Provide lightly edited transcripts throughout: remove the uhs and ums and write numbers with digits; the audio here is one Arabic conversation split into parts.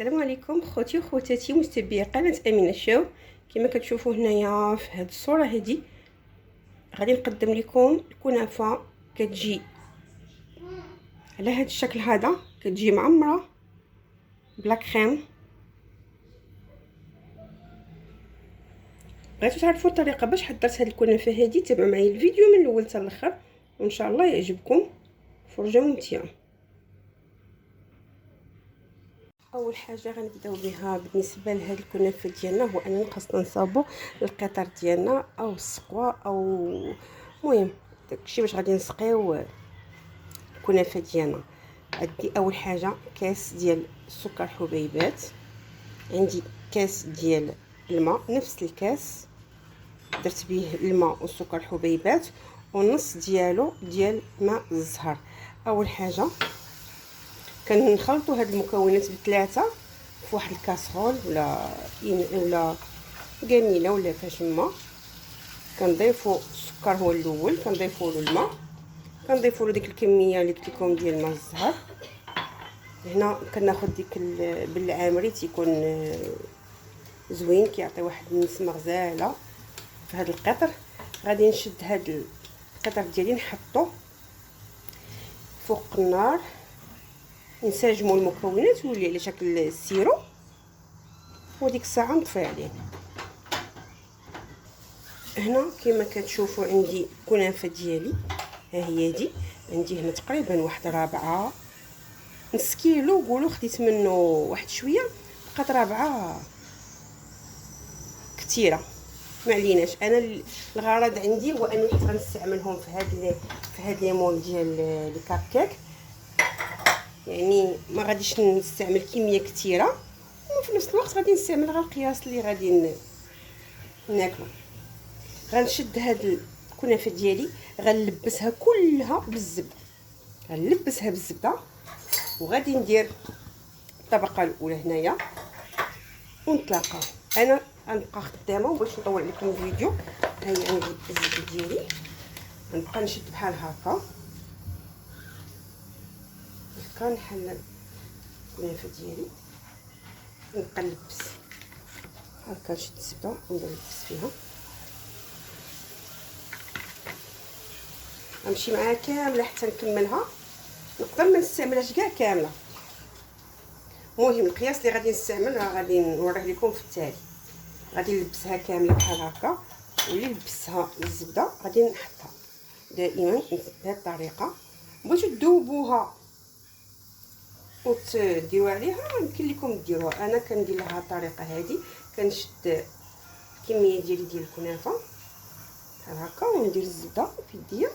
السلام عليكم خوتي وخواتاتي متابعي قناه امينه شو. كما كتشوفوا هنايا في هذه الصوره هذه غادي نقدم لكم الكنافه. كتجي على هذا الشكل هذا، كتجي معمره بلا كريم. بغيتو تعرفوا الطريقه باش حضرت هذه الكنافه هذه، تابعوا معايا الفيديو من الاول حتى الاخر وان شاء الله يعجبكم. فرجه ممتعه. اول حاجه غنبداو بها بالنسبه لهاد الكنافه ديالنا هو اننا خاصنا نصاوبوا القطر ديالنا او السقوه او المهم داكشي باش غادي نسقيو الكنافه ديالنا. عندي اول حاجه كاس ديال السكر حبيبات، عندي كاس ديال الماء نفس الكاس درت به الماء والسكر حبيبات، ونص ديالو ديال ماء الزهر. اول حاجه كنخلطوا هاد المكونات بثلاثه في واحد الكاسرول ولا قاميله ولا فاش ما. كنضيفوا السكر هو الاول، كنضيفوا له الماء، كنضيفوا له ديك الكميه اللي قلت لكم ديال ماء الزهر. هنا كناخذ ديك بالعامري تيكون زوين، كيعطي واحد النسمه غزاله في هذا القطر. غادي نشد هذا القطر ديالي نحطو فوق النار، نساجموا المكونات ويولي على شكل السيرو، وديك الساعه نطفي عليه. هنا كما كتشوفوا عندي الكنافه ديالي، ها هي دي عندي هنا تقريبا واحد 4 نص كيلو، قولوا خديت منه واحد شويه، بقات 4 كثيره ما عليناش. انا الغرض عندي هو اني غنستعملهم في هاد لي مول ديال لي كابكيك، يعني ما غاديش نستعمل كميه كثيره، وفي نفس الوقت غادي نستعمل غير القياس اللي غادي ناكلو. غنشد هاد الكنافه ديالي غنلبسها كلها بالزبده، غنلبسها بالزبده وغادي ندير الطبقه الاولى هنايا ونتلاقاو. انا غنبقى خدامه باش نطول لكم الفيديو. ها هي عندي الزبده ديالي، غنبقى نشد بحال هكا نحل الكنافه ديالي، نبقى نلبس هكا، نشد الزبده ونلبس فيها، غنمشي معاها كامله حتى نكملها. نقدر ما نستعملهاش كاع كامله، المهم القياس اللي غادي نستعمل غادي نوريه لكم في التالي. غادي نلبسها كامله بحال هكا، واللي لبستها الزبده غادي نحطها دائما بهذه الطريقه. بغيتو تذوبوها وتديروا عليها يمكن لكم ديروها، انا كندير لها الطريقه هذه. كنشد الكميه ديالي ديال الكنافه بحال هكا وندير الزبده في يديا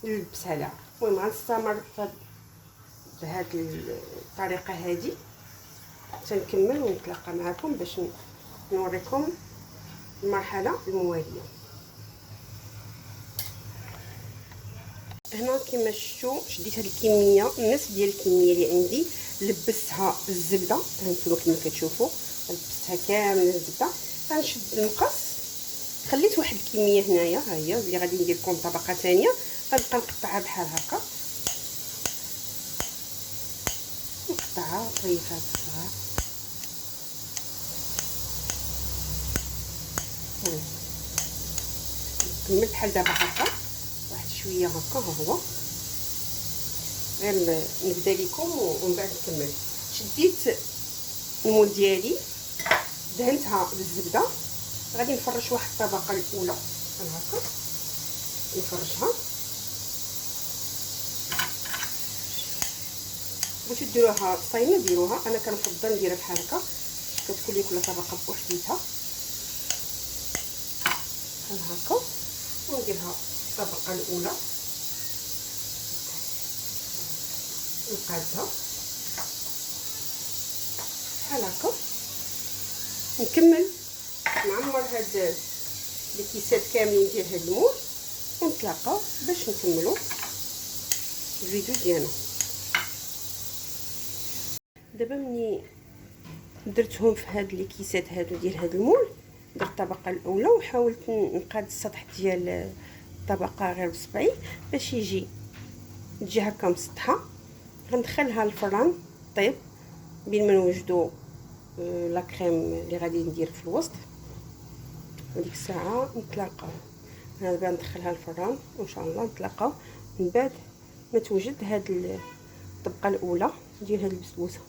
ونلبسها لها. المهم غنستمر بهذه الطريقه هذه حتى نكمل ونتلاقى معكم باش نوريكم المرحله المواليه. هنا كما شفتوا شديت هذه الكميه، نصف ديال الكميه اللي عندي لبستها بالزبده. هانتوما كما كتشوفوا لبستها كامله الزبده. غنشد المقص، خليت واحد الكميه هنايا ها هي اللي غادي ندير لكم طبقه ثانيه. غنبقى نقطعها بحال هكا، نقطعها طريفات صغار. نكمل بحال دابا هكا واحد شويه هكا. ها هو غير نبدا لكم ومن بعد نكمل. شديت المول ديالي دهنتها بالزبده، غادي نفرش واحد الطبقه الاولى بحال هكا، نفرشها. باش ديروها صايمه ديروها، انا كنفضل نديرها بحال هكا كتكون لي كل طبقه بوحديتها بحال هكا. ونديرها الطبقه الاولى نقادها بحال هكا، نكمل نعمر هاد الكيسات كاملين ديال هاد المول ونتلاقاو باش نكملوا الفيديو ديالنا. دابا ملي درتهم في هاد الكيسات هادو ديال هاد المول، درت الطبقه الاولى وحاولت نقاد السطح ديال الطبقه غير بصبعي باش يجي تجي هكا مسطحه. غندخلها للفران طيب بين ما نوجدوا لا كريم اللي غادي ندير في الوسط. وديك الساعه نتلاقاو. انا دابا ندخلها الفران وان شاء الله نتلاقاو من بعد ما توجد هاد الطبقه الاولى ديال هاد البسبوسه.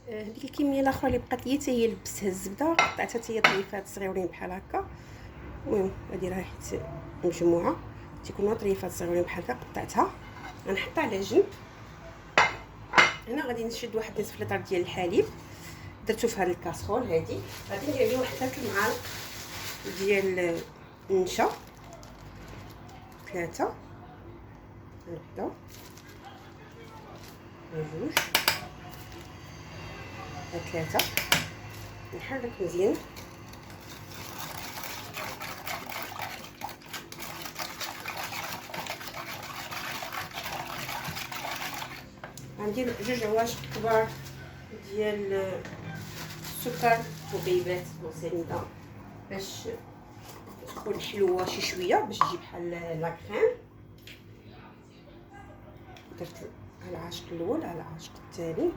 هذيك الكميه الاخرى اللي بقات لي حتى هي لبستها الزبده، قطعتها حتى هي طريفات صغيورين بحال هكا. المهم هادي راه حيت مجموعه تيكونوا طريفات صغيورين بحال هكا، قطعتها غنحطها على جنب. هنا غادي نشد واحد نصف لتر ديال الحليب درتو في هاد الكاسرول هادي، غادي ندير عليه واحد 3 معالق ديال النشا، 3 وحده وجوج 3. نحرك مزيان غندير 2 عواشق كبار ديال السكر وبيبات وسنيده باش تكون حلوه شي شويه، باش تجي بحال لا كريم. درت على العاشق الاول على العاشق الثاني،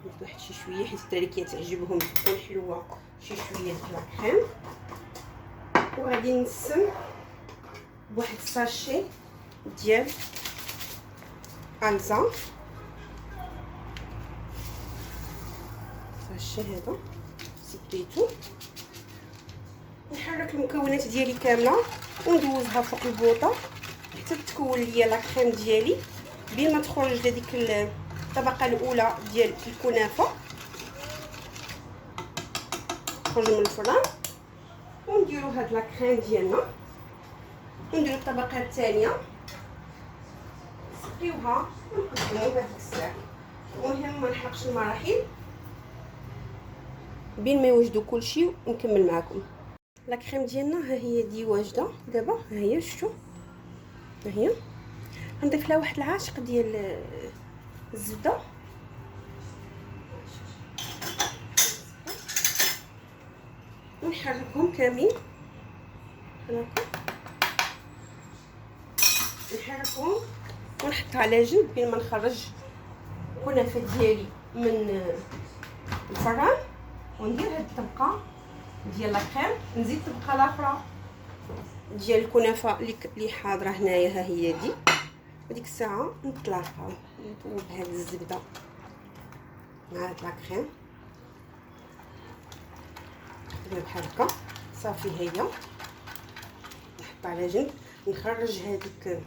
درت واحد شي شويه حيت الدراري كيتعجبهم تكون حلوه شي شويه لا كريم. وغادي نسم بواحد الساشي ديال الزا، الساشي هذا سديتو. نحرك المكونات ديالي كامله وندوزها فوق البوطه حتى تكون ليا لا كريم ديالي. بين ما تخرج لهذيك الطبقه الاولى ديال الكنافه تخرج من الفران، ونديروا هاد لا كريم ديالنا ونديروا الطبقه الثانيه نسقيوها ونقدموا بهذيك الساعه. المهم ما نحرقش المراحل بين ما يوجدوا كلشي ونكمل معكم. لا كريم ديالنا ها هي دي واجده دابا، ها هي شفتوا ها هي. غنضيف لها واحد العاشق ديال الزبده ونحركهم كاملين هكا، نحركهم ونحطها على جنب بين ما نخرج الكنافه ديالي من الفران. وندير هاد الطبقه ديال لا كريم، نزيد الطبقه الاخرى ديال الكنافه اللي حاضره هنايا، ها هي دي. وديك الساعه نتلاقاو نذوب هاد الزبده مع هاد لا كريم بحال هكا. صافي هي نحطها على جنب. نخرج هذيك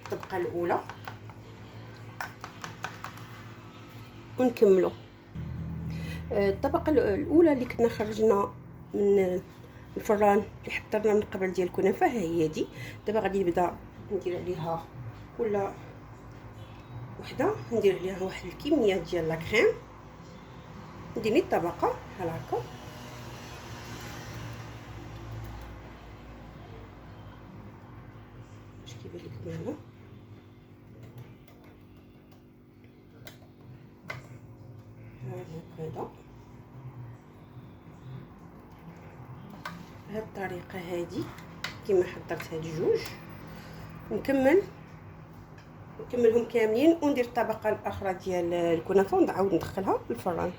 الطبقه الاولى ونكملوا الطبقه الاولى اللي كنا خرجنا من الفران اللي حضرنا من قبل ديال الكنافه، ها هي دي. دابا غادي نبدا ندير عليها كل وحده ندير عليها واحد الكميه ديال لا كريم. ندير لي الطبقه بحال هكا باش كيبان لكم هنا. هكذا بهذه الطريقه هذه كما حضرت هاد الجوج. نكملهم كاملين وندير الطبقه الاخرى ديال الكنافه ونعاود ندخلها للفران.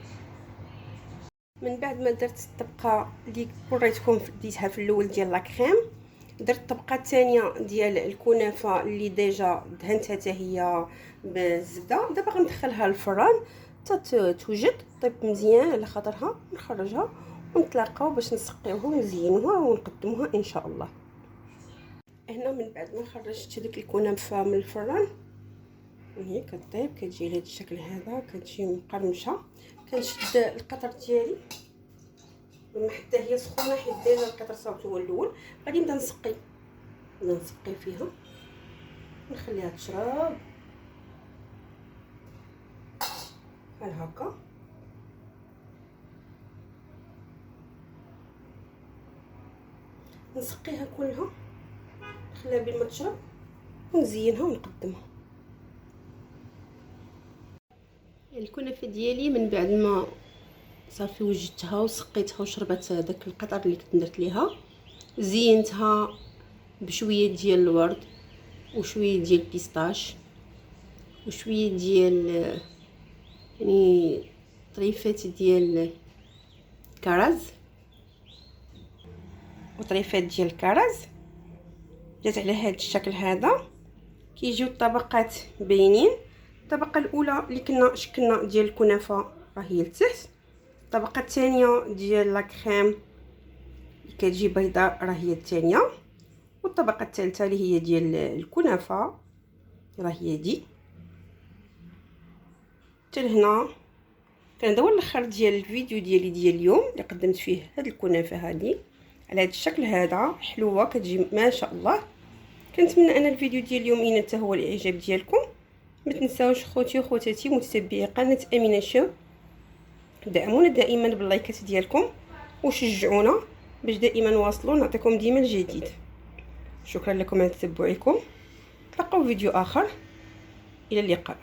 من بعد ما درت الطبقه اللي وريتكم ديتها في الاول ديال لا كريم، درت الطبقه الثانيه ديال الكنافه اللي ديجا دهنتها حتى هي بالزبده. دابا غندخلها للفران حتى توجد طيب مزيان على خاطرها، نخرجها ونتلاقاو باش نسقيوها ونزينوها ونقدموها ان شاء الله. هنا من بعد ما خرجت ديك الكنافه من الفران هي كطيب كتجي لهذا الشكل هذا، كتجي مقرمشه. كنشد القطر ديالي لما حتى هي سخونه حيت ديجا القطر صاوبته هو الاول. غادي نبدا نسقي فيها نخليها تشرب بحال هكا. نسقيها كلها نخليها بين ما تشرب ونزينها ونقدمها. الكنافه ديالي من بعد ما صافي وجدتها وسقيتها وشربت داك القطر اللي كنت درت ليها، زينتها بشويه ديال الورد وشويه ديال البيستاش وشويه ديال يعني طريفات ديال الكرز وطريفات ديال الكرز. جات على هذا الشكل هذا. كيجيو الطبقات باينين. الطبقه الاولى اللي كنا شكلنا ديال الكنافه راه هي لتحت. الطبقه الثانيه ديال لا كريم اللي كتجي بيضاء راه هي الثانيه. والطبقه الثالثه اللي هي ديال الكنافه راه هي دي. حتى لهنا كان هذا هو الاخر ديال الفيديو ديالي ديال اليوم اللي قدمت فيه هاد الكنافه هذه على هذا الشكل هذا. حلوه كتجي ما شاء الله. كنتمنى ان الفيديو ديال اليوم ينال حتى هو الاعجاب ديالكم. ما تنساوش خوتي وخواتاتي متتبعي قناه امينه شو دعمونا دائما باللايكات ديالكم وشجعونا باش دائما نواصلوا نعطيكم ديما الجديد. شكرا لكم على تتبعكم. نلقاو فيديو اخر. الى اللقاء.